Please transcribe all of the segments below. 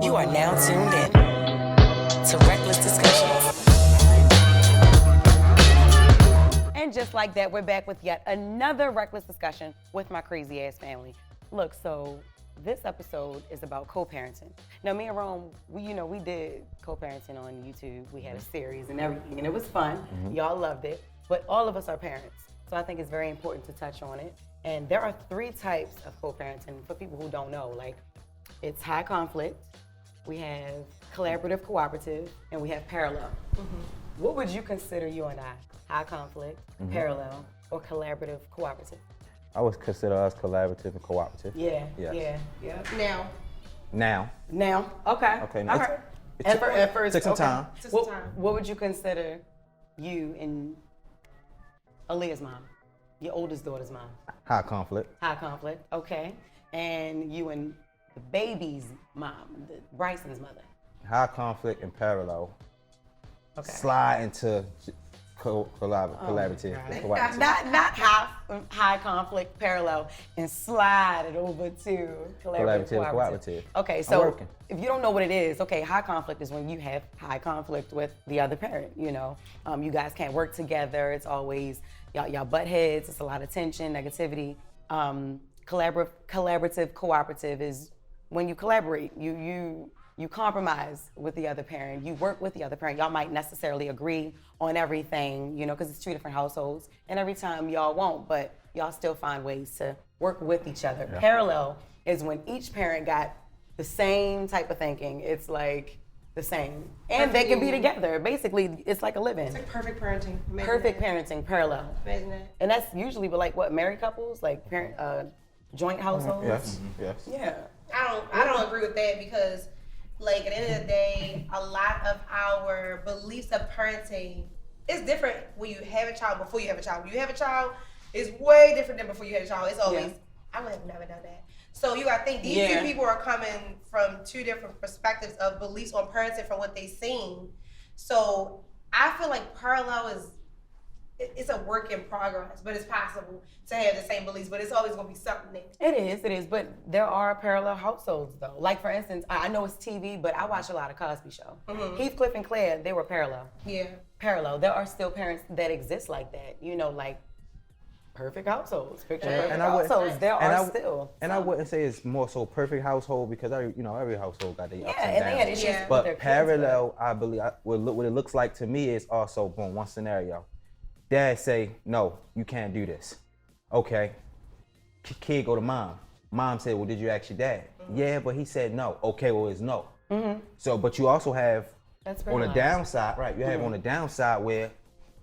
You are now tuned in to Reckless Discussions. And just like that, we're back with yet another Reckless Discussion with my crazy ass family. Look, so this episode is about co-parenting. Now, me and Rome, we did co-parenting on YouTube. We had a series and everything, and it was fun. Y'all loved it, but all of us are parents. So I think it's very important to touch on it. And there are 3 types of co-parenting for people who don't know. Like, it's high conflict, we have collaborative cooperative, and we have parallel. What would you consider you and I? High conflict, parallel, or collaborative cooperative? I would consider us collaborative and cooperative. Yeah. Now. Okay. Okay. All right. At first, took some time. What would you consider you and Aaliyah's mom, your oldest daughter's mom? High conflict. High conflict. Okay. And you and the baby's mom, Bryson's mother. High conflict and parallel. Okay. Slide into collaborative. Right. Cooperative. Not high conflict parallel and slide it over to collaborative cooperative. Okay, so if you don't know what it is, okay, high conflict is when you have high conflict with the other parent. You guys can't work together. It's always y'all butt heads. It's a lot of tension, negativity. Collaborative cooperative is when you collaborate. You compromise with the other parent. You work with the other parent. Y'all might necessarily agree on everything, because it's 2 different households. And every time y'all won't, but y'all still find ways to work with each other. Yeah. Parallel is when each parent got the same type of thinking. It's like the same. And they can be together. Basically, it's like a live-in. It's like perfect parenting. Perfect parenting, parallel. Imagine that. And that's usually with married couples, like joint households? Yes. Yeah. I don't agree with that because at the end of the day, a lot of our beliefs of parenting is different when you have a child before you have a child. When you have a child, it's way different than before you had a child. It's always, I would have never done that. So you gotta think, these 2 people are coming from 2 different perspectives of beliefs on parenting from what they've seen. So I feel like parallel it's a work in progress, but it's possible to have the same beliefs, but it's always gonna be something there. It is, but there are parallel households though. Like for instance, I know it's TV, but I watch a lot of Cosby Show. Heathcliff and Claire, they were parallel. Yeah. Parallel. There are still parents that exist like that, like perfect households, picture perfect households. I wouldn't say it's more so perfect household because every household got their ups and downs. They had issues with but their parallel, kids, I believe, what it looks like to me is also, boom, one scenario. Dad say, no, you can't do this. Okay. Kid go to mom. Mom said, well, did you ask your dad? Yeah, but he said no. Okay, well, it's no. So, but you also have on the downside, right? You have on the downside where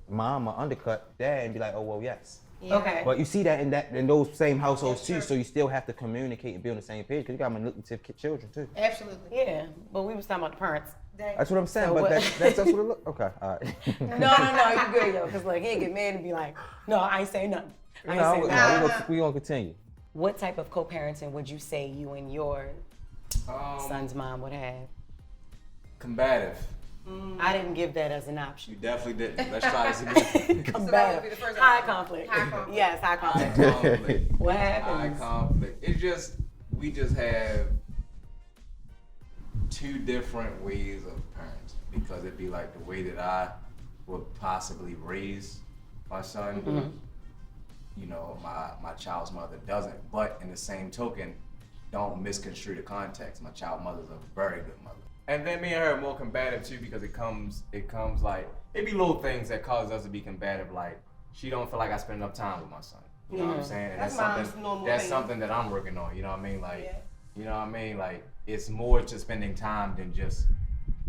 mom will undercut dad and be like, oh, well, yes. Yeah. Okay. But you see that in those same households too, so you still have to communicate and be on the same page because you got manipulative children too. Absolutely. Yeah, but we was talking about the parents. That's what I'm saying, but that's what it look. Okay, all right. No, you good though, because he'll get mad and be like, no, I ain't say nothing. We gonna continue. What type of co-parenting would you say you and your son's mom would have? Combative. I didn't give that as an option. You definitely didn't. Let's try this again. Combative. High conflict. Yes, high conflict. High conflict. What happens? High conflict. We just have 2 different ways of parenting because it'd be like the way that I would possibly raise my son. My child's mother doesn't. But in the same token, don't misconstrue the context. My child's mother's a very good mother. And then me and her are more combative too because it comes like, it'd be little things that cause us to be combative, like she don't feel like I spend enough time with my son. You know what I'm saying? And that's something that I'm working on, you know what I mean? You know what I mean? Like, it's more to spending time than just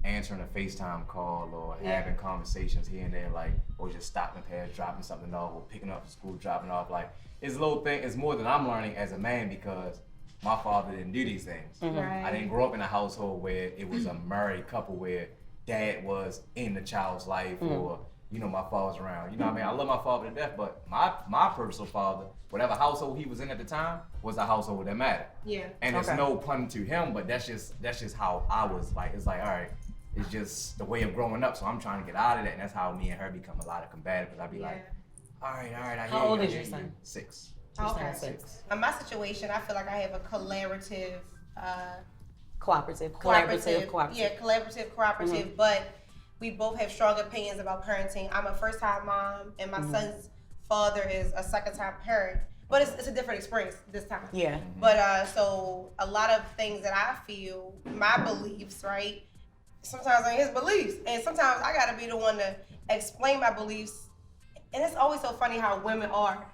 answering a FaceTime call or having conversations here and there, like, or just stopping past, dropping something off, or picking up from school, dropping off. Like, it's a little thing, it's more than I'm learning as a man because my father didn't do these things. Right. I didn't grow up in a household where it was a married couple where dad was in the child's life or, my father's around. You know what I mean? I love my father to death, but my personal father, whatever household he was in at the time, was a household that mattered. Yeah. And it's no pun to him, but that's just how I was like. It's like, all right, it's just the way of growing up, so I'm trying to get out of that, and that's how me and her become a lot of combative, because I'd be like, all right, I hear you. How old is your son? 6. Okay. In my situation, I feel like I have a collaborative cooperative. Yeah, collaborative, cooperative. But we both have strong opinions about parenting. I'm a first-time mom, and my son's father is a second-time parent. But it's a different experience this time. Yeah. But so a lot of things that I feel, my beliefs, right? Sometimes ain't his beliefs, and sometimes I gotta be the one to explain my beliefs. And it's always so funny how women are.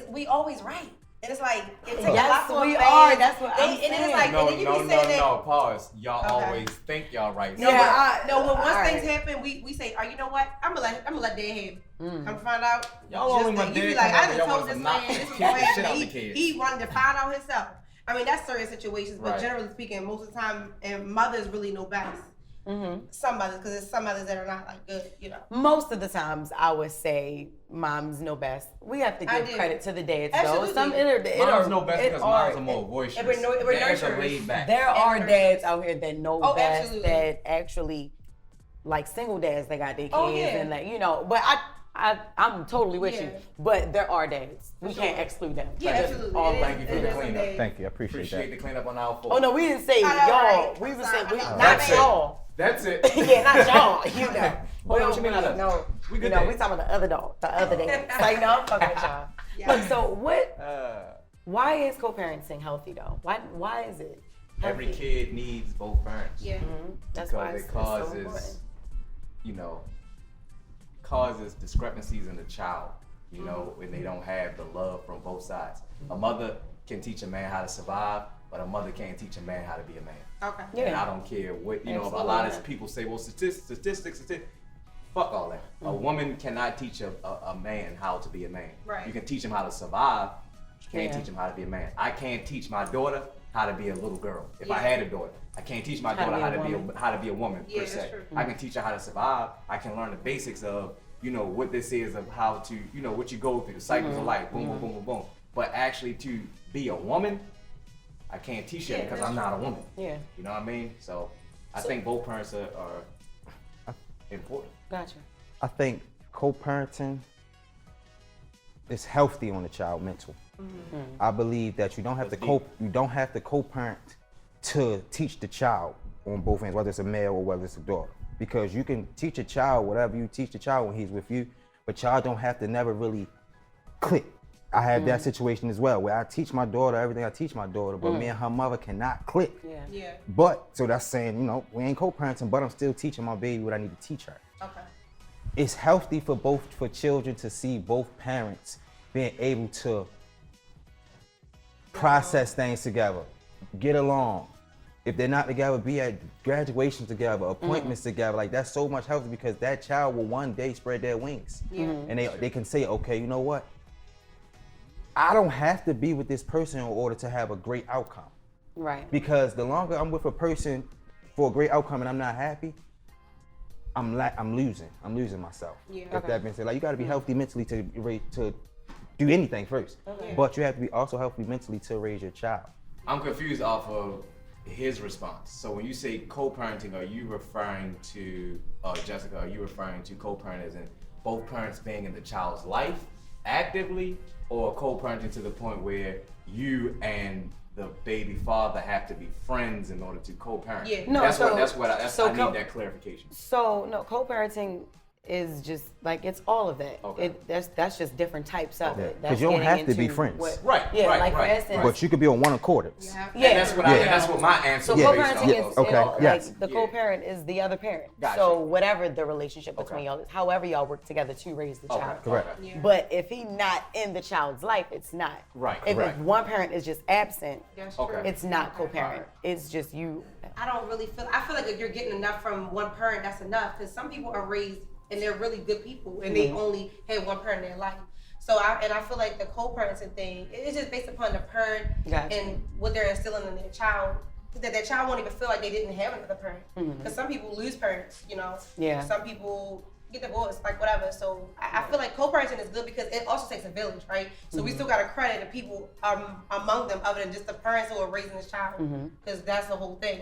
We always right. And it's like, it takes a lot for we a are. man. That's what I'm And it's saying. like, and then you be saying that. Pause. Y'all Okay. always think y'all right. No, Yeah, when once all things right. happen, we say, oh, you know what? I'm gonna let Dad have it. Come to find out, Y'all just only that. want You be Dad like, come I over, just y'all told want this to man knock this the is shit what out happened. the kids. He wanted to find out himself. I mean, that's certain situations, but Right. generally speaking, most of the time, and mothers really know best. Some mothers, because there's some mothers that are not like good, you know. Most of the times, I would say moms know best. We have to I give do. credit to the dads, Absolutely. though. Some Moms know best because moms are more boisterous. we're Dads are nurturers. laid back. There are dads out here that know Oh, best, absolutely. that actually, like single dads that got their kids, Oh, yeah. and like, you know. But I'm totally with you. Yeah. But there are dads. We sure. can't exclude them. Yeah, Just absolutely. all It is- Thank you for it the is some cleanup. days. Thank you. I appreciate Appreciate the that. cleanup on our fault. Oh no, we didn't say I know, y'all. right? We were Sorry. saying not That's it. y'all. That's it. Yeah, not y'all. You know. What you mean not us? No. We You good know, dads. we talking about the other dog, the other dads. Like, no, I'm fucking with y'all. Yeah. Look, so what? Uh, Why is co-parenting healthy though? Why is it healthy? every kid needs both parents. Yeah. That's why Because it's it so causes, important. you know, causes discrepancies in the child, you know, when they don't have the love from both sides. A mother can teach a man how to survive, but a mother can't teach a man how to be a man. Okay. Yeah. And I don't care what, you know, a lot of people say, well, statistics. Fuck all that. A woman cannot teach a man how to be a man. Right. You can teach him how to survive, you can't Yeah. teach him how to be a man. I can't teach my daughter how to be a little girl. If I Yeah. had a daughter, I can't teach my daughter how to be a woman Yeah, per that's se. true. I can teach her how to survive. I can learn the basics of, you know, what this is, of how to, you know, what you go through, the cycles of life, boom, boom, boom, boom, boom. But actually to be a woman, I can't teach her Yeah, because that's I'm not a woman. Yeah, You know what I mean? So I think both parents are important. gotcha. I think co-parenting is healthy on the child mental. I believe that you don't have That's to co-parent to teach the child on both ends, whether it's a male or whether it's a daughter. Because you can teach a child whatever you teach the child when he's with you, but child don't have to never really click. I have that situation as well, where I teach my daughter everything I teach my daughter, but me and her mother cannot click. Yeah. Yeah. But, so that's saying, you know, we ain't co-parenting, but I'm still teaching my baby what I need to teach her. Okay. It's healthy for children to see both parents being able to process things together, get along. If they're not together, be at graduations together, appointments together. Like, that's so much healthy because that child will one day spread their wings. Yeah. And they can say, okay, you know what? I don't have to be with this person in order to have a great outcome. Right. Because the longer I'm with a person for a great outcome and I'm not happy, I'm losing. I'm losing myself. Yeah. If that being said, like, you got to be healthy mentally to do anything first. Okay. But you have to be also healthy mentally to raise your child. I'm confused off of his response. So when you say co-parenting, are you referring to, Jessica, are you referring to co-parent as in both parents being in the child's life actively, or co-parenting to the point where you and the baby father have to be friends in order to co-parent? Yeah. No, that's so- I need that clarification. So no, co-parenting is just like, it's all of that. Okay. That's just different types of Yeah. it. 'Cause That's you don't getting have to be into friends. Right, Yeah, right, like right, for instance. right. But you could be on one accord. You have to. Yeah. And that's what Yeah. and that's what my answer So is based co-parenting off is, of. Okay, like, yes. the co-parent is the other parent. Gotcha. So whatever the relationship between Okay. y'all is, however y'all work together to raise the Okay, child. Correct. okay. Yeah. But if he's not in the child's life, it's not. Right, If correct. one parent is just absent, That's Okay. true. it's not co-parent. It's just you. I don't really feel. I feel like if you're getting enough from one parent, that's enough. Because some people are raised and they're really good people, and they only had one parent in their life. So I feel like the co-parenting thing, it's just based upon the parent Gotcha. and what they're instilling in their child. That their child won't even feel like they didn't have another parent. Because some people lose parents, you know. Yeah. Some people get divorced, like whatever. So I feel like co-parenting is good because it also takes a village, right? So we still got to credit the people among them other than just the parents who are raising this child, because that's the whole thing.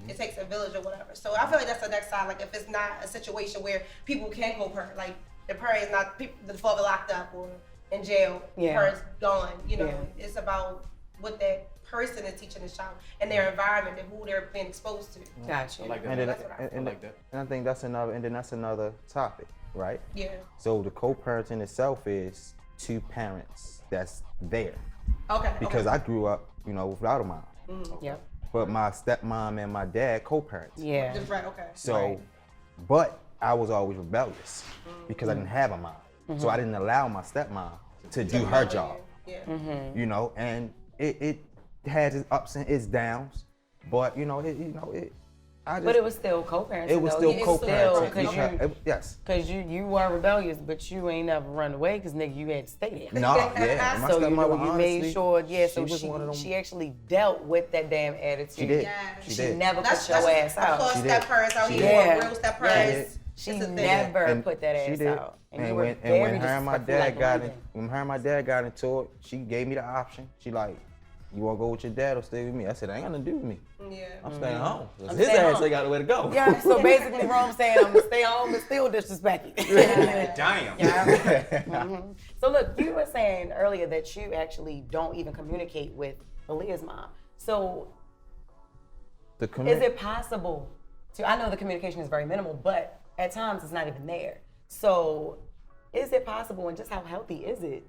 It takes a village or whatever. So I feel like that's the next side. Like if it's not a situation where people can co-parent, like the parent is not the father locked up or in jail, the Yeah. parent's gone. You know, Yeah. it's about what that person is teaching this child and their environment and who they're being exposed to. Gotcha. I like that. And then, That's what I and, like that. and I think that's another topic, right? Yeah. So the co-parenting itself is two parents that's there. Okay. Because I grew up, without a mom. Yep. But my stepmom and my dad co-parents. Yeah. Just right. Okay. So, Right. but I was always rebellious because I didn't have a mom. So I didn't allow my stepmom to do her job. Yeah. And it had its ups and its downs, but But it was still co-parenting. it was though. still It's co-parenting. because Yes. Because you were rebellious, but you ain't never run away because, nigga, you had to stay there. No, yeah. My So stepmother, you honestly, made sure, so was one of them. she actually dealt with that damn attitude. She did. Yeah. She She did. never That's put your ass out. Plus She step did. parents out She here. did. You want real step parents. She It's a thing. never And put that she ass did. out. And you were when very her and my disrespectful, dad got leaving. when her and my dad got into it, she gave me the option. She like, you wanna go with your dad or stay with me? I said, ain't got nothing to do with me. Yeah. I'm staying home. I'm His staying ass home. ain't got nowhere to go. Yeah, so basically Rome saying I'm gonna stay home and still disrespect you. Damn. Yeah. So look, you were saying earlier that you actually don't even communicate with Aaliyah's mom. So is it possible to, I know the communication is very minimal, but at times it's not even there. So is it possible, and just how healthy is it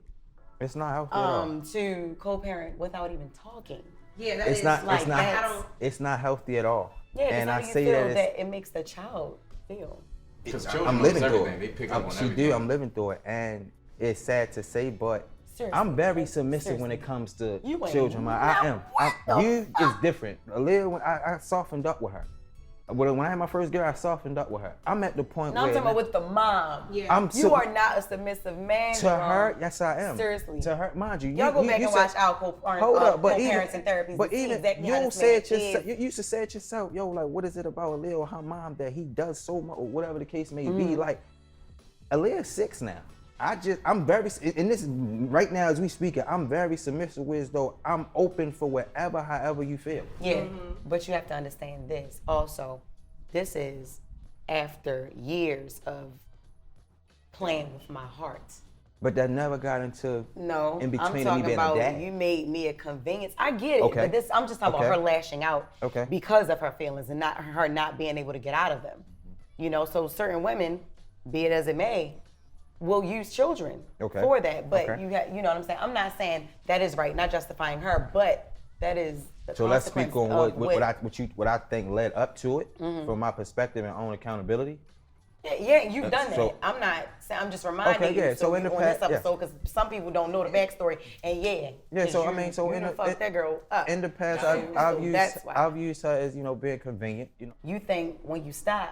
It's not healthy at all. to co-parent without even talking? Yeah. That It's is not. like It's not. I don't. It's not healthy at all. Yeah, 'cause and how I do you say feel that, that it makes the child feel? Because children I'm knows living through everything. it. They pick up on She everything. do. I'm living through it, and it's sad to say, but Seriously. I'm very submissive Seriously. when it comes to You ain't children. I am. what the You is different. Aaliyah, when I softened up with her. When I had my first girl, I softened up with her. I'm at the point No, I'm where talking about with the mom. Yeah. I'm You are not a submissive man. to her. Rome. Yes, I am. Seriously. To her, mind you. Y'all go back and said- watch our Hold up, but co-parents even, and therapies. but to see even exactly you how don't this say man it yourself. is. You used to say it yourself, yo. Like, what is it about Aaliyah or her mom that he does so much, or whatever the case may Mm-hmm. be? Like, Aaliyah's 6 now. I'm very, and this right now as we speak, I'm very submissive with, though I'm open for whatever, however you feel. Yeah, but you have to understand this also. This is after years of playing with my heart. But that never got into No, in between I'm me talking being about a dad. you made me a convenience. I get it, Okay. but this I'm just talking Okay. about her lashing out Okay. because of her feelings and not her not being able to get out of them. You know, so certain women, be it as it may, will use children Okay. for that. But Okay. you know what I'm saying? I'm not saying that is right, not justifying her, but that is the So let's speak on consequence of what I think led up to it from my perspective and own accountability. Yeah, you've done that. So- I'm not saying, I'm just reminding Okay, yeah, you so in the on past- this yeah. episode, because some people don't know the backstory, and Yeah, 'cause so I you- mean, so you in done the fucked that girl up. in the past, So that's why. I've used her as being convenient. You think when you stop,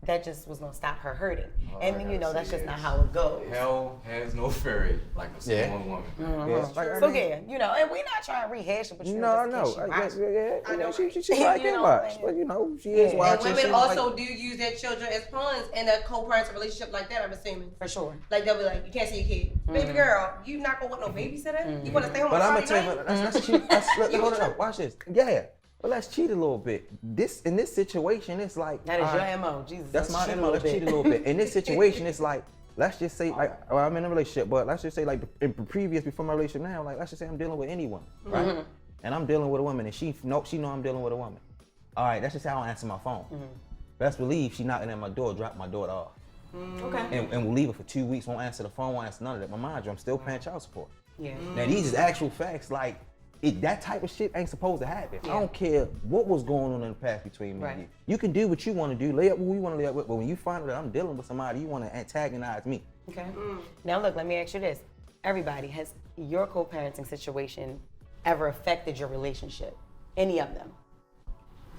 that just was gonna stop her hurting, I and gotta that's say just not is, how it goes. Hell has no fury like a Yeah. single woman. Yeah, like, I So mean- yeah, and we're not trying to rehash it, but you No, know, no, just in case you watch. I know, she right? like You it know, much, and- but she is Yeah. watching. And she women like- also do use their children as pawns in a co-parenting relationship like that, I'm assuming. For sure. Like they'll be like, you can't see your kid. Baby girl, you not gonna want no babysitter? You wanna stay home But I'm on gonna Friday tell you, night? let's cheat. Hold You on, true. watch this. Yeah, well, let's cheat a little bit. In this situation, it's like That is all right, your MO, Jesus. That's my cheat a MO. little Let's cheat a bit. little bit. In this situation, it's like, let's just say, like, well, I'm in a relationship, but let's just say, like, before my relationship now, like, let's just say I'm dealing with anyone, right? Mm-hmm. And I'm dealing with a woman, and she know I'm dealing with a woman. All right, let's just say I don't answer my phone. Mm-hmm. Best believe she knocking at my door, drop my daughter off, Okay. and we'll leave her for 2 weeks, won't answer the phone, won't answer none of that. But mind you, I'm still paying child support. Yeah. Now these is actual facts. Like, that type of shit ain't supposed to happen. Yeah. I don't care what was going on in the past between me and Right. you. You can do what you want to do, lay up who you want to lay up with, but when you find out that I'm dealing with somebody, you want to antagonize me. Okay. Now look, let me ask you this. Everybody, has your co-parenting situation ever affected your relationship? Any of them?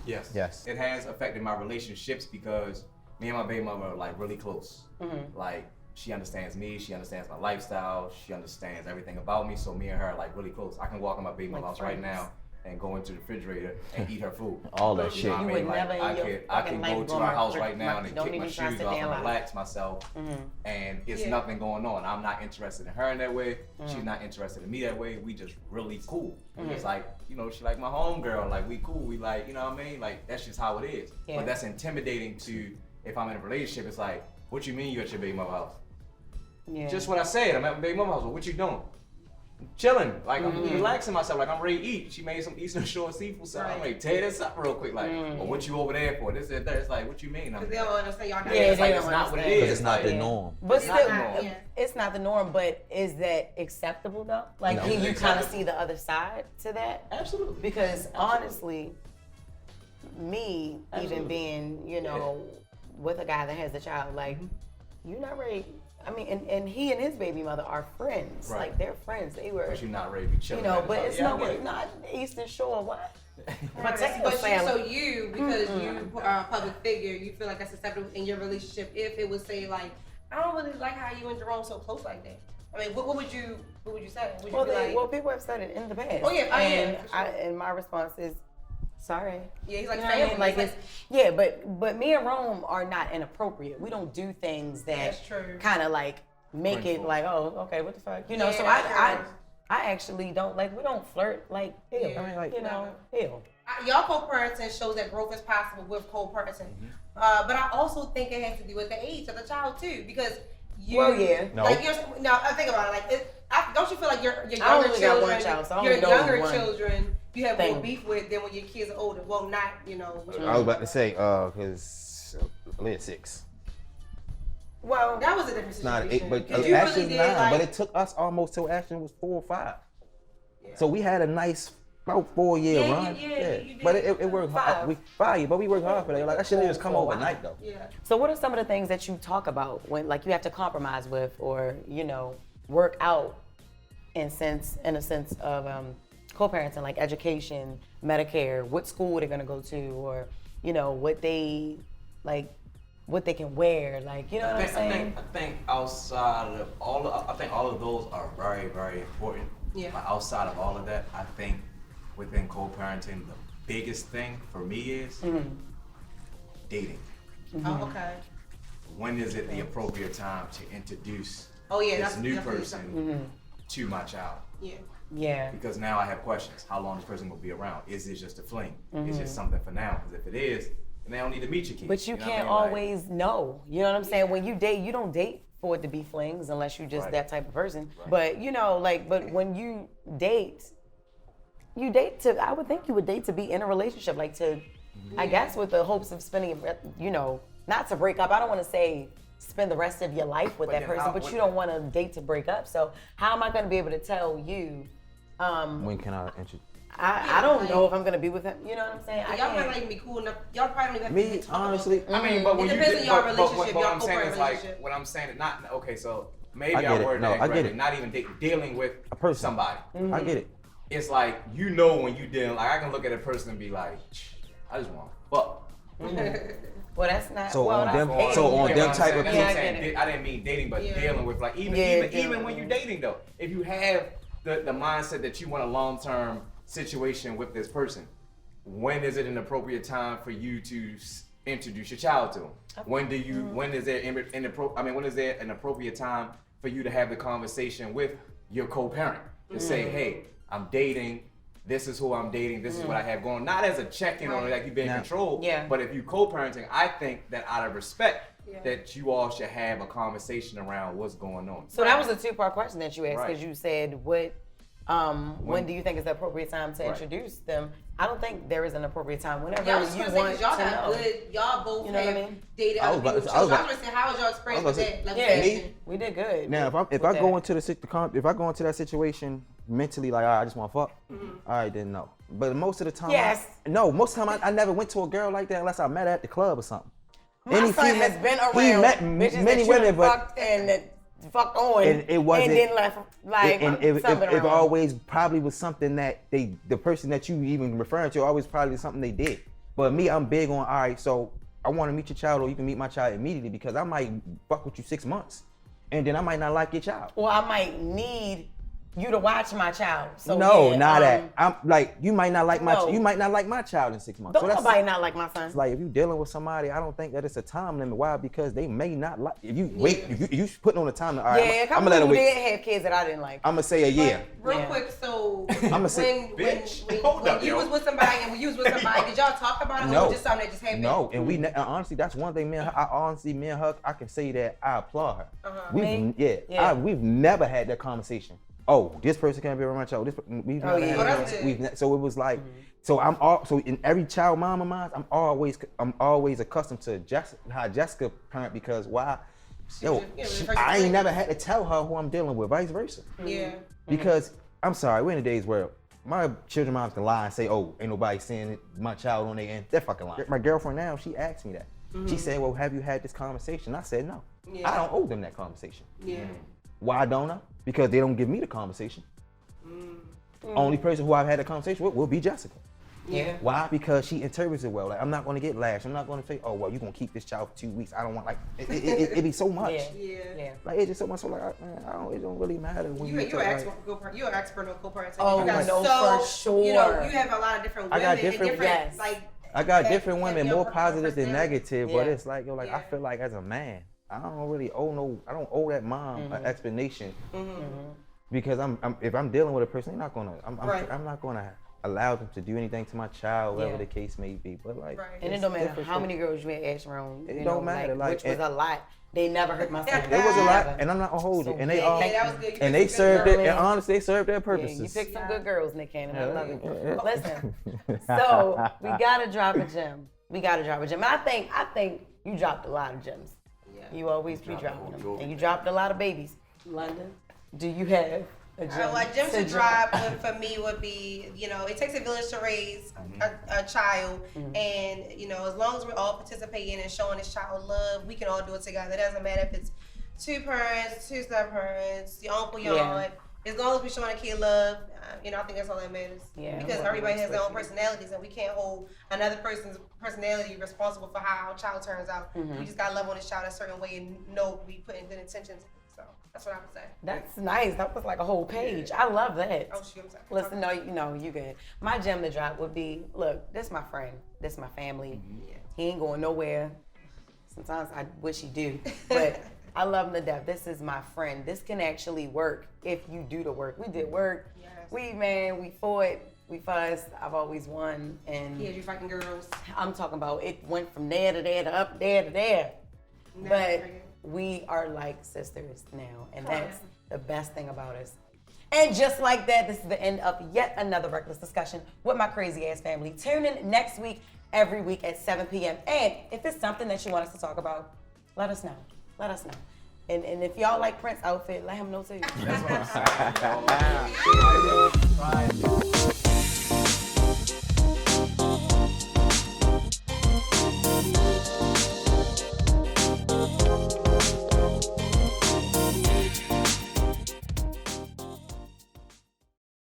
Yes. Yes. It has affected my relationships because me and my baby mama are like really close. Like she understands me, she understands my lifestyle, she understands everything about me. So me and her are like really close. I can walk in my baby mama's Like house right friends. now and go into the refrigerator and eat her food. All that You shit. know what I You mean? would Like, never in I your can fucking go life to go our my house fridge- right now and don't kick even my try to shoes sit off there and and lie. relax myself. And it's Yeah. nothing going on. I'm not interested in her in that way. She's not interested in me that way. We just really cool. It's like, she like my homegirl. Like we cool. We like, you know what I mean? Like that's just how it is. Yeah. But that's intimidating to if I'm in a relationship. It's like, what you mean you at your baby mama's house? Yeah. Just what I said. I'm at my baby mama's house. What you doing? chilling, like I'm relaxing myself, like I'm ready to eat. She made some Eastern Shore seafood salad. I'm like, tear this up real quick, like, well, what you over there for? This and that. It's like, what you mean? Because they don't understand y'all got It's like, it's not what it is. Because it's not the like, norm. But It's still, not the norm. it's not the norm. But is that acceptable though? Like, No. can you It's kind of acceptable. see the other side to that? Absolutely. Because honestly, me even being, you know, with a guy that has a child, like, you're not ready. I mean, and he and his baby mother are friends. Right. Like, they're friends. They were, But you're not ready to be chilling. you know, at the but house. it's Yeah, I get it. not Eastern Shore. What? But Potato so salad. you, because you are a public figure, you feel like that's acceptable in your relationship if it would say like, I don't really like how you and Jerome so close like that. I mean, what would you say? Would you Well, be like, well, people have said it in the past. Oh, yeah, and for sure. and my response is, sorry. yeah, he's like You know what I family. mean? Like, He's it's, yeah, but me and Rome are not inappropriate. We don't do things that That's true. kind of like make it Prideful. like, oh, okay, what the fuck, you know? Yeah, So that's I actually don't like, we don't flirt like hell. Yeah. I mean, like, You know, hell. Y'all co-parenting shows that growth is possible with co-parenting. But I also think it has to do with the age of the child too, because you. Well, yeah. No. Like no, I think about it. Like, don't you feel like your I younger only got children, one child, so I your only know younger one children, you have more thing. beef with than when your kids are older? Well, not you know. I was about to say, because Lynn 6. Well, That was a different It's not situation. 8, but 'Cause you really Ashton's did, 9. like, But it took us almost till Ashton was 4 or 5. So we had a nice about 4-year Yeah, run. you did. But it worked hard. 5. We 5, but we worked hard for that. Like, that shouldn't just come overnight though. Yeah. so what are some of the things that you talk about when, like, you have to compromise with, or you know, work out in a sense of co-parenting, like education, Medicare, what school they're gonna go to, or you know, what they can wear, like, you know what I'm saying? I think outside of all of those are very, very important. Yeah. But outside of all of that, I think within co-parenting, the biggest thing for me is dating. Oh, okay. When is it the appropriate time to introduce Oh yeah, this that's new definitely person something. to my child? Yeah. Yeah. Because now I have questions. How long this person will be around? Is it just a fling? Is it something for now? Because if it is, then they don't need to meet your kids. But you know what I can't mean? Like, always know. You know what I'm saying? When you date, you don't date for it to be flings unless you're just Right. that type of person. Right. But you know, like, but when you date to, I would think you would date to be in a relationship, like to, I guess with the hopes of spending, you know, not to break up. I don't want to say spend the rest of your life with But that then person, how- but what- you don't want to date to break up. So how am I going to be able to tell you? When can I introduce? I don't know if I'm going to be with him. You know what I'm saying? I Y'all can't. probably not even be cool enough. Y'all probably don't even have to Me, talk about honestly, it. I mean, but when It you depends on y'all relationship, but y'all what I'm saying is co-parent like, relationship. what I'm saying is not okay. So maybe I get it. word No, that I get correctly, it. not even dealing with A person. somebody. I get it. It's like you know when you dealing. Like I can look at a person and be like, I just want to fuck. Well, that's not. So well, on that's them- dating. so on You them know what I'm type saying? of That's what I'm people- saying. Yeah, I get it. I didn't mean dating, but Yeah. dealing with like even dealing when with- you're dating though, if you have the mindset that you want a long-term situation with this person, when is it an appropriate time for you to introduce your child to them? When do you? When is there when is there an appropriate time for you to have the conversation with your co-parent to say, hey, I'm dating. This is who I'm dating. This is what I have going. Not as a check-in on like you being Now- controlled. Yeah. But if you co-parenting, I think that out of respect, Yeah. that you all should have a conversation around what's going on. So that was a two-part question that you asked, Right. because you said when do you think is the appropriate time to Right. introduce them? I don't think there is an appropriate time. Whenever Y'all just you want to say, want 'cause y'all to got know. good, y'all both You know what I have mean? dated I was other about to people. say- I was So I about- was gonna say, how was your experience I with was that? Like, Yeah, with Me? that? we did good. Now, if with I go that. into if I go into that situation mentally like, I just want to fuck, all right, then no. But most of the time, Yes. most of the time I never went to a girl like that unless I met her at the club or something. My son has been around he met bitches many that women, you but fucked and that fucked on, and it wasn't. and then left like something it around. always probably was something that the person that you even referring to always probably something they did. But me, I'm big on, all right, so I want to meet your child, or you can meet my child immediately, because I might fuck with you 6 months, and then I might not like your child. Well, I might need you to watch my child. So No, yeah, not that. I'm like, you might not like No. you might not like my child in 6 months. Don't So that's nobody not like my son. it's like if you dealing with somebody, I don't think that it's a time limit. Why? Because they may not like. If you wait, if you putting on the time. All right, Yeah, a I'm couple gonna let her people wait. did have kids that I didn't like. I'm gonna say a year. Real Yeah. quick, so I'ma say- Bitch, when hold up, you yo. was with somebody and when you was with somebody, did y'all talk about it, or No. was it just something that just happened? No, and honestly, that's one thing. Me and her, I can say that I applaud her. Me? We've Yeah. we've never had that conversation. oh, this person can't be around my child. We've never yeah. had Oh, that. that's good. So it was like, so in every child mom of mine, I'm always accustomed to how Jessica parent, because why? I ain't never had to tell her who I'm dealing with, vice versa. Yeah. Because I'm sorry, we're in the days where my children moms can lie and say, oh, ain't nobody seeing my child on their end. They're fucking lying. My girlfriend now, she asked me that. She said, well, have you had this conversation? I said, no. Yeah. I don't owe them that conversation. Yeah. Why don't I? Because they don't give me the conversation. Only person who I've had a conversation with will be Jessica. Yeah. Why? Because she interprets it well. Like, I'm not going to get lashed. I'm not going to say, oh, well, you're going to keep this child for 2 weeks. I don't want, like, it be so much. Yeah. Like, it's just so much, so like, it don't really matter when You're you an expert on co-parenting. Oh, you got no, for sure. You know, you have a lot of different I women got different- and different, yes. like, I got have- different have women, your more own positive than personality. negative, Yeah. but it's like, I Yeah. feel like as a man, I don't really I don't owe that mom an explanation, because if I'm dealing with a person, Right. I'm not gonna allow them to do anything to my child, whatever Yeah. the case may be. But like, Right. And it it's don't matter different how for- many girls you had asked around. It don't matter, like, which was a lot. They never hurt my son. There was a lot, Never. and I'm not gonna hold So you. And they big. all, Yeah, that was good. You and picked they some good served girls. it, and honestly, they served their Yeah, purposes. you picked some good girls, Nick Cannon. I love it. Yeah. Listen, so we gotta drop a gem. And I think you dropped a lot of gems. Yeah. You always be Dropped dropping a them, whole and you dropped a lot of babies. London, do you have a gem? What gems to to drop for me would be, it takes a village to raise a child, and as long as we're all participating and showing this child love, we can all do it together. It doesn't matter if it's 2 parents, 2 step parents, your uncle, your Yeah. aunt. As long as we're showing a kid love, I think that's all that matters. Yeah. Because everybody has their own personalities, and we can't hold another person's personality responsible for how our child turns out. We just gotta love on this child a certain way and know we put in good intentions. So that's what I would say. That's nice. That was like a whole page. I love that. Oh shoot, I'm sorry. Listen, no, you good. My gem to drop would be, look, this my friend, this my family. He ain't going nowhere. Sometimes I wish he do, but I love him to death. This is my friend. This can actually work if you do the work. We did work. Yes. We fought, we fussed. I've always won, and Yeah, you fucking girls. I'm talking about it went from there to there to up there to there. Never But forget. we are like sisters now, and that's the best thing about us. And just like that, this is the end of yet another Reckless Discussion with my crazy ass family. Tune in next week, every week at 7 p.m. And if it's something that you want us to talk about, let us know. Let us know. And if y'all like Prince outfit, let him know too. That's what I'm saying.